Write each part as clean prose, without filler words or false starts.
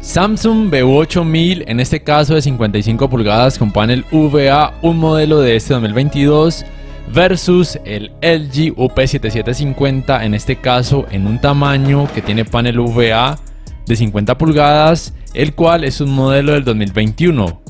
Samsung VU8000, en este caso de 55 pulgadas con panel VA, un modelo de este 2022, versus el LG UP7750, en este caso en un tamaño que tiene panel VA de 50 pulgadas, el cual es un modelo del 2021.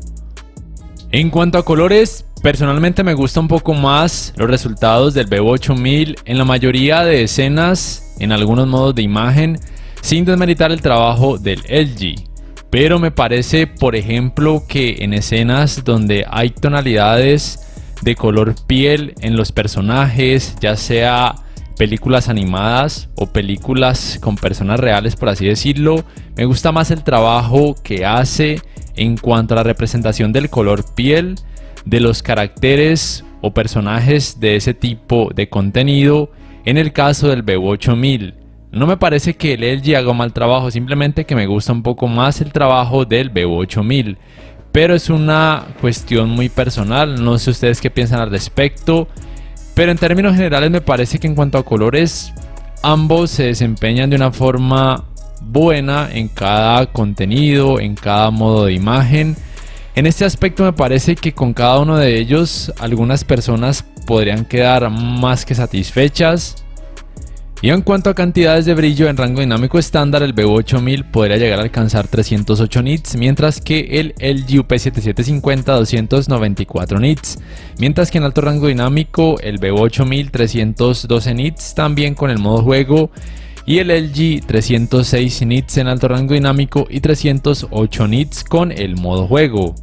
En cuanto a colores, personalmente me gusta un poco más los resultados del VU8000 en la mayoría de escenas, en algunos modos de imagen, sin desmeritar el trabajo del LG. Pero me parece, por ejemplo, que en escenas donde hay tonalidades de color piel en los personajes, ya sea películas animadas o películas con personas reales, por así decirlo, me gusta más el trabajo que hace en cuanto a la representación del color piel de los caracteres o personajes de ese tipo de contenido en el caso del VU8000. No me parece que el LG haga un mal trabajo, simplemente que me gusta un poco más el trabajo del VU8000. Pero es una cuestión muy personal, no sé ustedes qué piensan al respecto. Pero en términos generales me parece que en cuanto a colores, ambos se desempeñan de una forma buena en cada contenido, en cada modo de imagen. En este aspecto me parece que con cada uno de ellos algunas personas podrían quedar más que satisfechas. Y en cuanto a cantidades de brillo en rango dinámico estándar, el VU8000 podría llegar a alcanzar 308 nits, mientras que el LG UP7750 294 nits, mientras que en alto rango dinámico el VU8000 312 nits también con el modo juego, y el LG 306 nits en alto rango dinámico y 308 nits con el modo juego.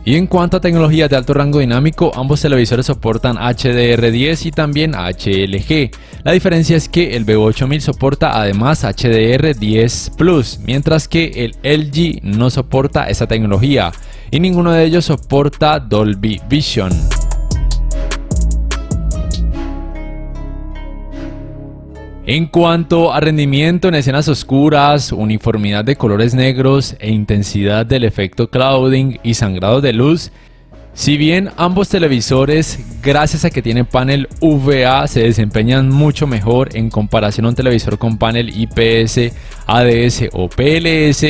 Y en cuanto a tecnologías de alto rango dinámico, ambos televisores soportan HDR10 y también HLG. La diferencia es que el VU8000 soporta además HDR10 Plus, mientras que el LG no soporta esa tecnología y ninguno de ellos soporta Dolby Vision. En cuanto a rendimiento en escenas oscuras, uniformidad de colores negros e intensidad del efecto clouding y sangrado de luz, si bien ambos televisores, gracias a que tienen panel VA, se desempeñan mucho mejor en comparación a un televisor con panel IPS, ADS o PLS,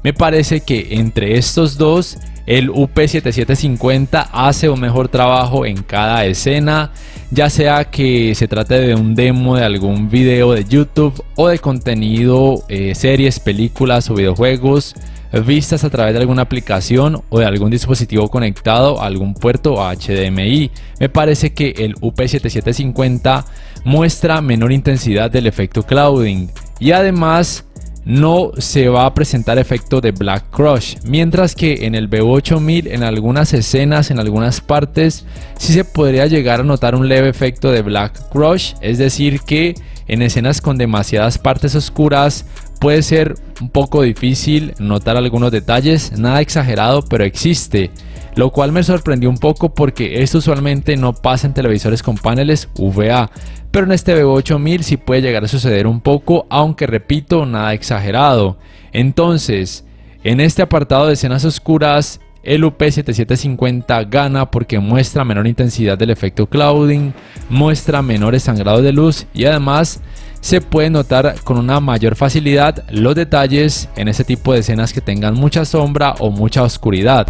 me parece que entre estos dos, el UP7750 hace un mejor trabajo en cada escena, ya sea que se trate de un demo de algún video de YouTube o de contenido, series, películas o videojuegos vistas a través de alguna aplicación o de algún dispositivo conectado a algún puerto HDMI. Me parece que el UP7750 muestra menor intensidad del efecto clouding y además no se va a presentar efecto de Black Crush, mientras que en el VU8000 en algunas escenas, en algunas partes, sí se podría llegar a notar un leve efecto de Black Crush, es decir que en escenas con demasiadas partes oscuras puede ser un poco difícil notar algunos detalles, nada exagerado pero existe, lo cual me sorprendió un poco porque esto usualmente no pasa en televisores con paneles VA, pero en este VU8000 sí puede llegar a suceder un poco, aunque repito, nada exagerado. Entonces, en este apartado de escenas oscuras, el UP7750 gana porque muestra menor intensidad del efecto clouding, muestra menores sangrados de luz y además se puede notar con una mayor facilidad los detalles en ese tipo de escenas que tengan mucha sombra o mucha oscuridad.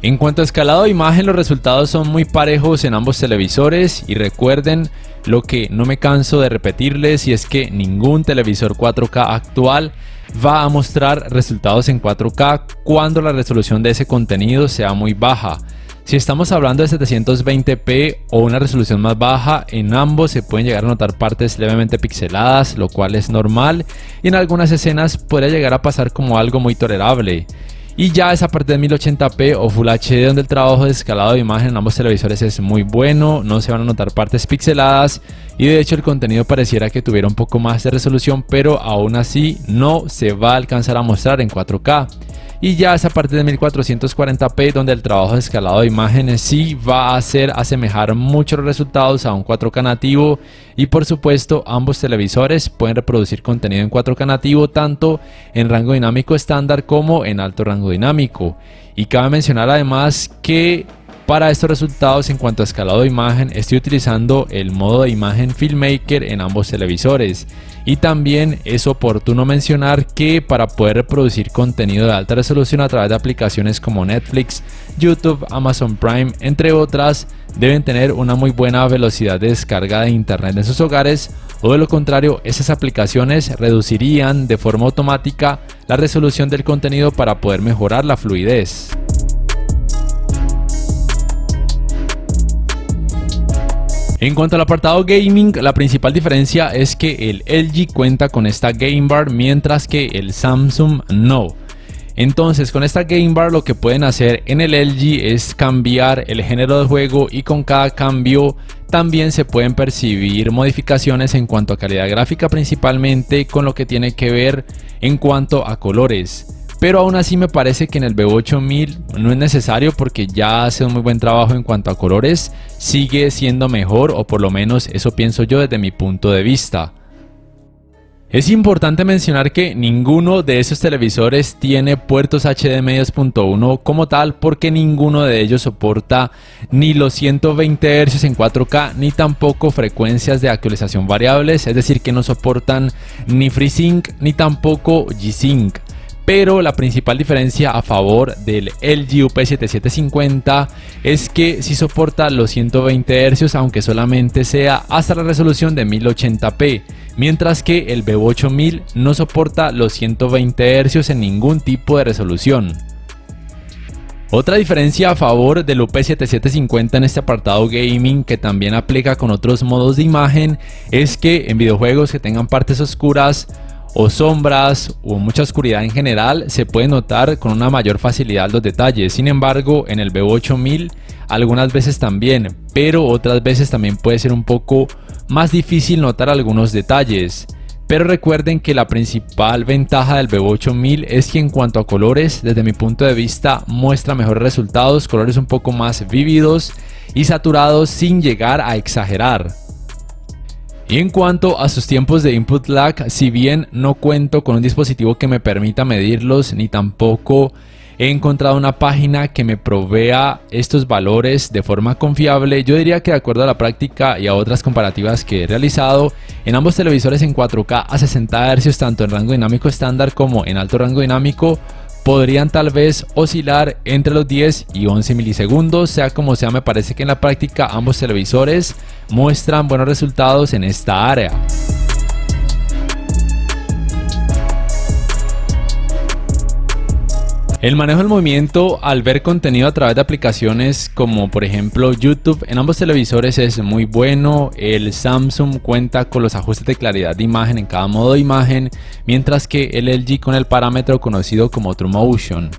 En cuanto a escalado de imagen, los resultados son muy parejos en ambos televisores y recuerden lo que no me canso de repetirles, y es que ningún televisor 4K actual va a mostrar resultados en 4K cuando la resolución de ese contenido sea muy baja. Si estamos hablando de 720p o una resolución más baja, en ambos se pueden llegar a notar partes levemente pixeladas, lo cual es normal, y en algunas escenas podría llegar a pasar como algo muy tolerable. Y ya esa parte de 1080p o Full HD, donde el trabajo de escalado de imagen en ambos televisores es muy bueno, no se van a notar partes pixeladas y de hecho el contenido pareciera que tuviera un poco más de resolución, pero aún así no se va a alcanzar a mostrar en 4K. Y ya esa parte de 1440p, donde el trabajo de escalado de imágenes sí va a hacer asemejar muchos resultados a un 4K nativo, y por supuesto ambos televisores pueden reproducir contenido en 4K nativo tanto en rango dinámico estándar como en alto rango dinámico. Y cabe mencionar además que Para estos resultados en cuanto a escalado de imagen, estoy utilizando el modo de imagen Filmmaker en ambos televisores. Y también es oportuno mencionar que para poder reproducir contenido de alta resolución a través de aplicaciones como Netflix, YouTube, Amazon Prime, entre otras, deben tener una muy buena velocidad de descarga de internet en sus hogares, o de lo contrario, esas aplicaciones reducirían de forma automática la resolución del contenido para poder mejorar la fluidez. En cuanto al apartado gaming, la principal diferencia es que el LG cuenta con esta Game Bar mientras que el Samsung no. Entonces, con esta Game Bar lo que pueden hacer en el LG es cambiar el género de juego, y con cada cambio también se pueden percibir modificaciones en cuanto a calidad gráfica, principalmente con lo que tiene que ver en cuanto a colores. Pero aún así me parece que en el V8000 no es necesario, porque ya hace un muy buen trabajo en cuanto a colores, sigue siendo mejor, o por lo menos eso pienso yo desde mi punto de vista. Es importante mencionar que ninguno de esos televisores tiene puertos HDMI 2.1 como tal, porque ninguno de ellos soporta ni los 120 Hz en 4K ni tampoco frecuencias de actualización variables, es decir que no soportan ni FreeSync ni tampoco G-Sync. Pero la principal diferencia a favor del LG UP7750 es que sí soporta los 120 Hz, aunque solamente sea hasta la resolución de 1080p, mientras que el V8000 no soporta los 120 Hz en ningún tipo de resolución. Otra diferencia a favor del UP7750 en este apartado gaming, que también aplica con otros modos de imagen, es que en videojuegos que tengan partes oscuras o sombras o mucha oscuridad en general, se puede notar con una mayor facilidad los detalles. Sin embargo, en el V8000 algunas veces también, pero otras veces también puede ser un poco más difícil notar algunos detalles. Pero recuerden que la principal ventaja del V8000 es que en cuanto a colores, desde mi punto de vista, muestra mejores resultados, colores un poco más vívidos y saturados sin llegar a exagerar. Y en cuanto a sus tiempos de input lag, si bien no cuento con un dispositivo que me permita medirlos, ni tampoco he encontrado una página que me provea estos valores de forma confiable, yo diría que de acuerdo a la práctica y a otras comparativas que he realizado, en ambos televisores en 4K a 60 Hz, tanto en rango dinámico estándar como en alto rango dinámico, podrían tal vez oscilar entre los 10 y 11 milisegundos. Sea como sea, me parece que en la práctica ambos televisores muestran buenos resultados en esta área. El manejo del movimiento al ver contenido a través de aplicaciones como por ejemplo YouTube en ambos televisores es muy bueno. El Samsung cuenta con los ajustes de claridad de imagen en cada modo de imagen, mientras que el LG con el parámetro conocido como TrueMotion.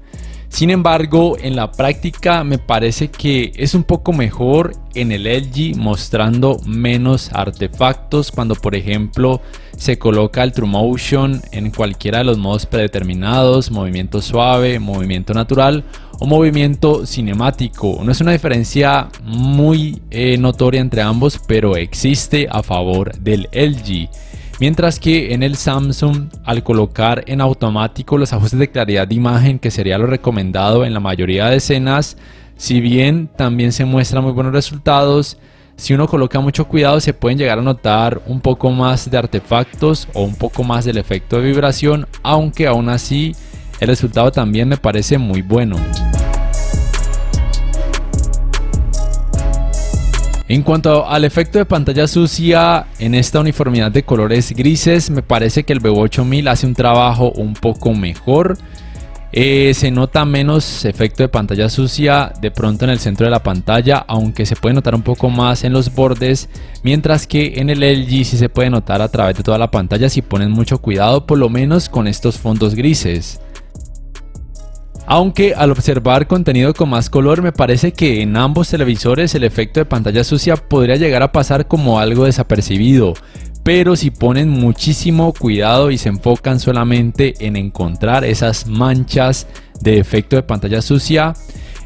Sin embargo, en la práctica me parece que es un poco mejor en el LG, mostrando menos artefactos cuando por ejemplo se coloca el TrueMotion en cualquiera de los modos predeterminados: movimiento suave, movimiento natural o movimiento cinemático. No es una diferencia muy notoria entre ambos, pero existe a favor del LG. Mientras que en el Samsung, al colocar en automático los ajustes de claridad de imagen, que sería lo recomendado en la mayoría de escenas, si bien también se muestran muy buenos resultados, si uno coloca mucho cuidado se pueden llegar a notar un poco más de artefactos o un poco más del efecto de vibración, aunque aún así el resultado también me parece muy bueno. En cuanto al efecto de pantalla sucia, en esta uniformidad de colores grises, me parece que el V8000 hace un trabajo un poco mejor. Se nota menos efecto de pantalla sucia de pronto en el centro de la pantalla, aunque se puede notar un poco más en los bordes, mientras que en el LG sí se puede notar a través de toda la pantalla si ponen mucho cuidado, por lo menos con estos fondos grises. Aunque al observar contenido con más color, me parece que en ambos televisores el efecto de pantalla sucia podría llegar a pasar como algo desapercibido, pero si ponen muchísimo cuidado y se enfocan solamente en encontrar esas manchas de efecto de pantalla sucia,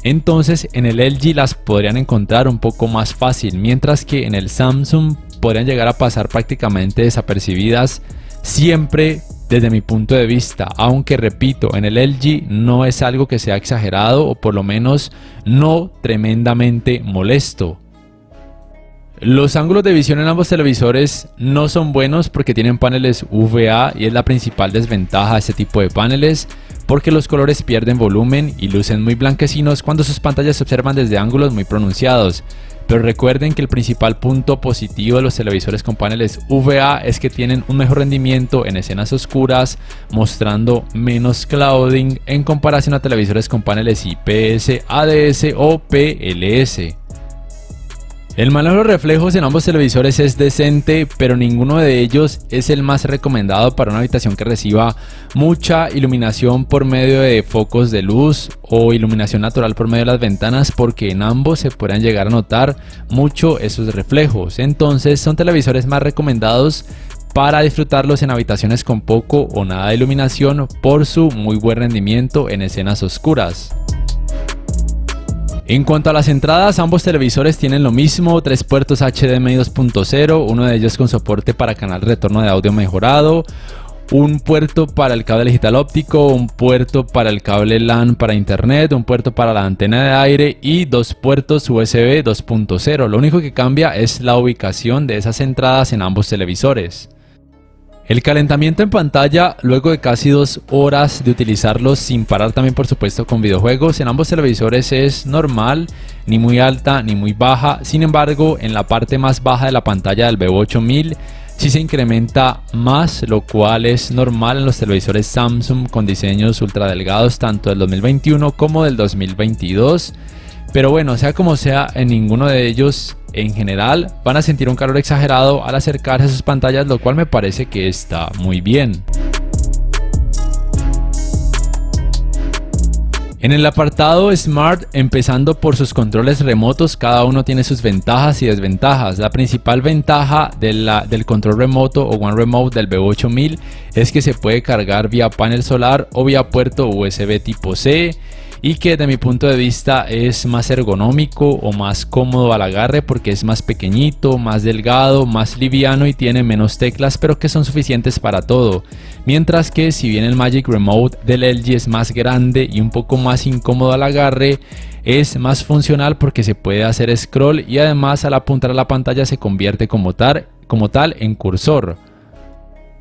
entonces en el LG las podrían encontrar un poco más fácil, mientras que en el Samsung podrían llegar a pasar prácticamente desapercibidas siempre desde mi punto de vista, aunque repito, en el LG no es algo que sea exagerado o por lo menos no tremendamente molesto. Los ángulos de visión en ambos televisores no son buenos porque tienen paneles VA y es la principal desventaja de este tipo de paneles, porque los colores pierden volumen y lucen muy blanquecinos cuando sus pantallas se observan desde ángulos muy pronunciados. Pero recuerden que el principal punto positivo de los televisores con paneles VA es que tienen un mejor rendimiento en escenas oscuras, mostrando menos clouding en comparación a televisores con paneles IPS, ADS o PLS. El manejo de reflejos en ambos televisores es decente, pero ninguno de ellos es el más recomendado para una habitación que reciba mucha iluminación por medio de focos de luz o iluminación natural por medio de las ventanas, porque en ambos se podrán llegar a notar mucho esos reflejos. Entonces son televisores más recomendados para disfrutarlos en habitaciones con poco o nada de iluminación por su muy buen rendimiento en escenas oscuras. En cuanto a las entradas, ambos televisores tienen lo mismo, 3 puertos HDMI 2.0, uno de ellos con soporte para canal de retorno de audio mejorado, un puerto para el cable digital óptico, un puerto para el cable LAN para internet, un puerto para la antena de aire y 2 puertos USB 2.0. Lo único que cambia es la ubicación de esas entradas en ambos televisores. El calentamiento en pantalla luego de casi 2 horas de utilizarlos sin parar, también por supuesto con videojuegos, en ambos televisores es normal, ni muy alta ni muy baja. Sin embargo, en la parte más baja de la pantalla del Vivo 8000 sí se incrementa más, lo cual es normal en los televisores Samsung con diseños ultra delgados tanto del 2021 como del 2022. Pero bueno, sea como sea, en ninguno de ellos en general van a sentir un calor exagerado al acercarse a sus pantallas, lo cual me parece que está muy bien. En el apartado Smart, empezando por sus controles remotos, cada uno tiene sus ventajas y desventajas. La principal ventaja del control remoto o One Remote del Vivo 8000 es que se puede cargar vía panel solar o vía puerto USB tipo C, y que desde mi punto de vista es más ergonómico o más cómodo al agarre porque es más pequeñito, más delgado, más liviano y tiene menos teclas, pero que son suficientes para todo. Mientras que si bien el Magic Remote del LG es más grande y un poco más incómodo al agarre, es más funcional porque se puede hacer scroll y además al apuntar a la pantalla se convierte como tal en cursor.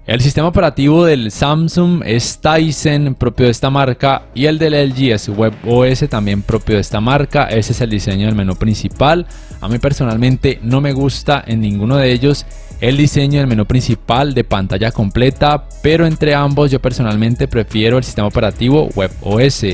El sistema operativo del Samsung es Tizen, propio de esta marca, y el del LG es WebOS, también propio de esta marca. Ese es el diseño del menú principal. A mí personalmente no me gusta en ninguno de ellos el diseño del menú principal de pantalla completa, pero entre ambos yo personalmente prefiero el sistema operativo WebOS.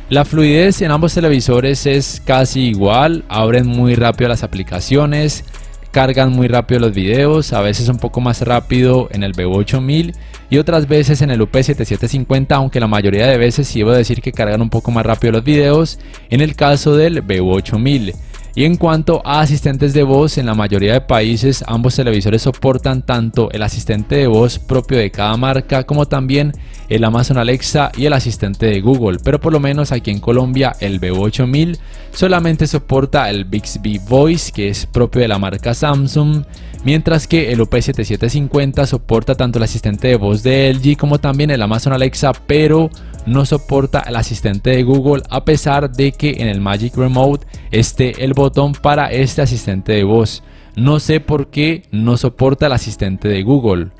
La fluidez en ambos televisores es casi igual, abren muy rápido las aplicaciones, cargan muy rápido los videos, a veces un poco más rápido en el Vivo 8000 y otras veces en el UP7750, aunque la mayoría de veces sí debo decir que cargan un poco más rápido los videos en el caso del Vivo 8000. Y en cuanto a asistentes de voz, en la mayoría de países ambos televisores soportan tanto el asistente de voz propio de cada marca como también el Amazon Alexa y el asistente de Google, pero por lo menos aquí en Colombia el Vivo 8000 solamente soporta el Bixby Voice, que es propio de la marca Samsung, mientras que el UP7750 soporta tanto el asistente de voz de LG como también el Amazon Alexa, pero no soporta el asistente de Google, a pesar de que en el Magic Remote esté el botón para este asistente de voz. No sé por qué no soporta el asistente de Google.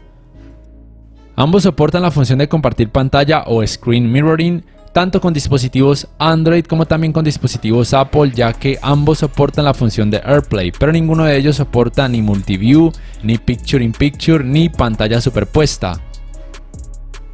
Ambos soportan la función de compartir pantalla o Screen Mirroring, tanto con dispositivos Android como también con dispositivos Apple, ya que ambos soportan la función de AirPlay, pero ninguno de ellos soporta ni Multiview, ni Picture in Picture, ni pantalla superpuesta.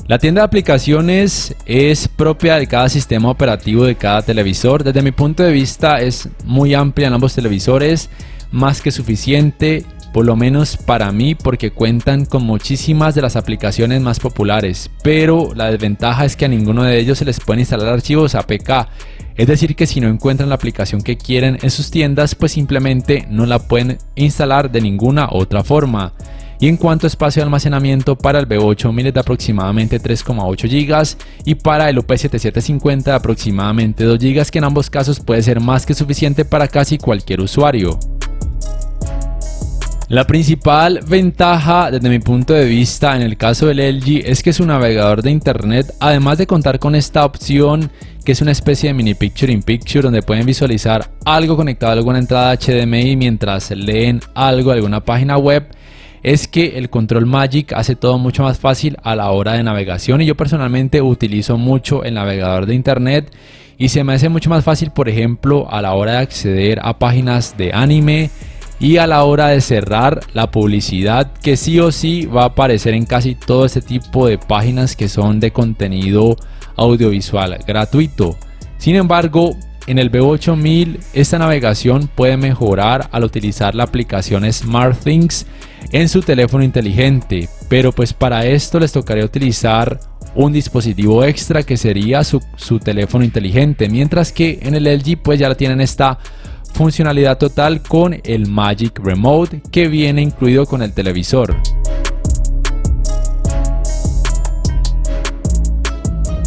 La tienda de aplicaciones es propia de cada sistema operativo de cada televisor. Desde mi punto de vista es muy amplia en ambos televisores, más que suficiente, por lo menos para mí, porque cuentan con muchísimas de las aplicaciones más populares, pero la desventaja es que a ninguno de ellos se les pueden instalar archivos APK, es decir que si no encuentran la aplicación que quieren en sus tiendas, pues simplemente no la pueden instalar de ninguna otra forma. Y en cuanto a espacio de almacenamiento, para el Vivo 8000 es de aproximadamente 3,8 GB y para el UP7750 de aproximadamente 2 GB, que en ambos casos puede ser más que suficiente para casi cualquier usuario. La principal ventaja desde mi punto de vista en el caso del LG es que su navegador de internet, además de contar con esta opción que es una especie de mini picture in picture donde pueden visualizar algo conectado a alguna entrada HDMI mientras leen algo de alguna página web, es que el control Magic hace todo mucho más fácil a la hora de navegación, y yo personalmente utilizo mucho el navegador de internet y se me hace mucho más fácil, por ejemplo, a la hora de acceder a páginas de anime y a la hora de cerrar la publicidad que sí o sí va a aparecer en casi todo este tipo de páginas que son de contenido audiovisual gratuito. Sin embargo, en el V8000 esta navegación puede mejorar al utilizar la aplicación SmartThings en su teléfono inteligente, pero pues para esto les tocaría utilizar un dispositivo extra que sería su teléfono inteligente, mientras que en el LG pues ya tienen esta funcionalidad total con el Magic Remote que viene incluido con el televisor.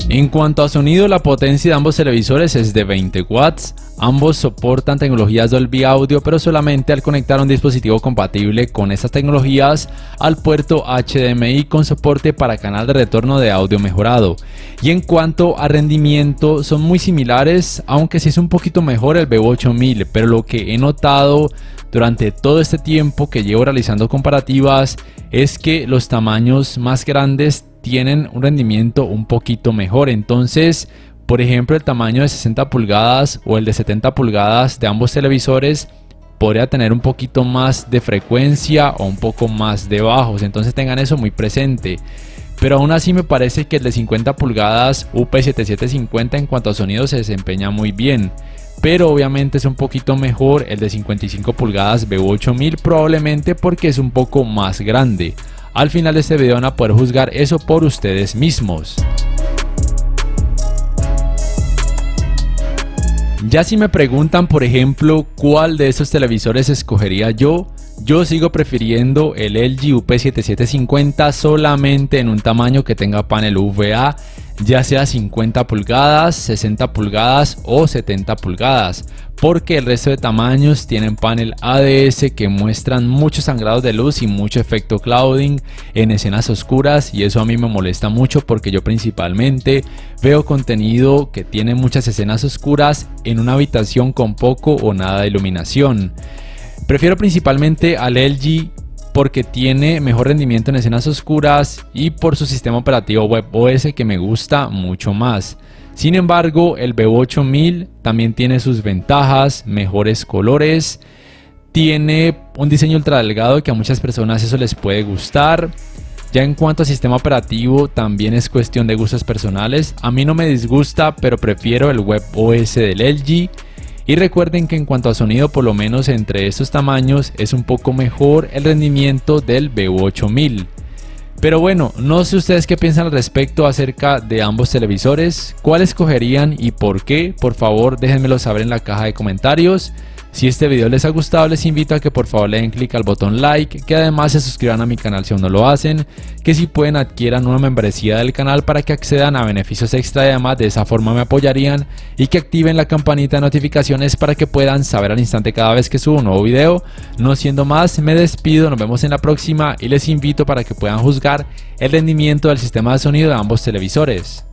En cuanto a sonido, la potencia de ambos televisores es de 20 watts. Ambos soportan tecnologías Dolby Audio, pero solamente al conectar un dispositivo compatible con estas tecnologías al puerto HDMI con soporte para canal de retorno de audio mejorado. Y en cuanto a rendimiento, son muy similares, aunque sí es un poquito mejor el V8000, pero lo que he notado durante todo este tiempo que llevo realizando comparativas es que los tamaños más grandes tienen un rendimiento un poquito mejor. Entonces, por ejemplo, el tamaño de 60 pulgadas o el de 70 pulgadas de ambos televisores podría tener un poquito más de frecuencia o un poco más de bajos, entonces tengan eso muy presente. Pero aún así me parece que el de 50 pulgadas UP7750 en cuanto a sonido se desempeña muy bien, pero obviamente es un poquito mejor el de 55 pulgadas V8000, probablemente porque es un poco más grande. Al final de este video van a poder juzgar eso por ustedes mismos. Ya si me preguntan, por ejemplo, cuál de estos televisores escogería yo sigo prefiriendo el LG UP7750 solamente en un tamaño que tenga panel VA, ya sea 50 pulgadas, 60 pulgadas o 70 pulgadas, porque el resto de tamaños tienen panel ADS que muestran muchos sangrados de luz y mucho efecto clouding en escenas oscuras, y eso a mí me molesta mucho porque yo principalmente veo contenido que tiene muchas escenas oscuras en una habitación con poco o nada de iluminación. Prefiero principalmente al LG porque tiene mejor rendimiento en escenas oscuras y por su sistema operativo WebOS que me gusta mucho más. Sin embargo, el V8000 también tiene sus ventajas, mejores colores, tiene un diseño ultra delgado que a muchas personas eso les puede gustar. Ya en cuanto a sistema operativo, también es cuestión de gustos personales. A mí no me disgusta, pero prefiero el WebOS del LG. Y recuerden que en cuanto a sonido, por lo menos entre estos tamaños, es un poco mejor el rendimiento del V8000. Pero bueno, no sé ustedes qué piensan al respecto acerca de ambos televisores, cuál escogerían y por qué. Por favor déjenmelo saber en la caja de comentarios. Si este video les ha gustado, les invito a que por favor le den clic al botón like, que además se suscriban a mi canal si aún no lo hacen, que si pueden adquieran una membresía del canal para que accedan a beneficios extra y además de esa forma me apoyarían, y que activen la campanita de notificaciones para que puedan saber al instante cada vez que subo un nuevo video. No siendo más, me despido, nos vemos en la próxima y les invito para que puedan juzgar el rendimiento del sistema de sonido de ambos televisores.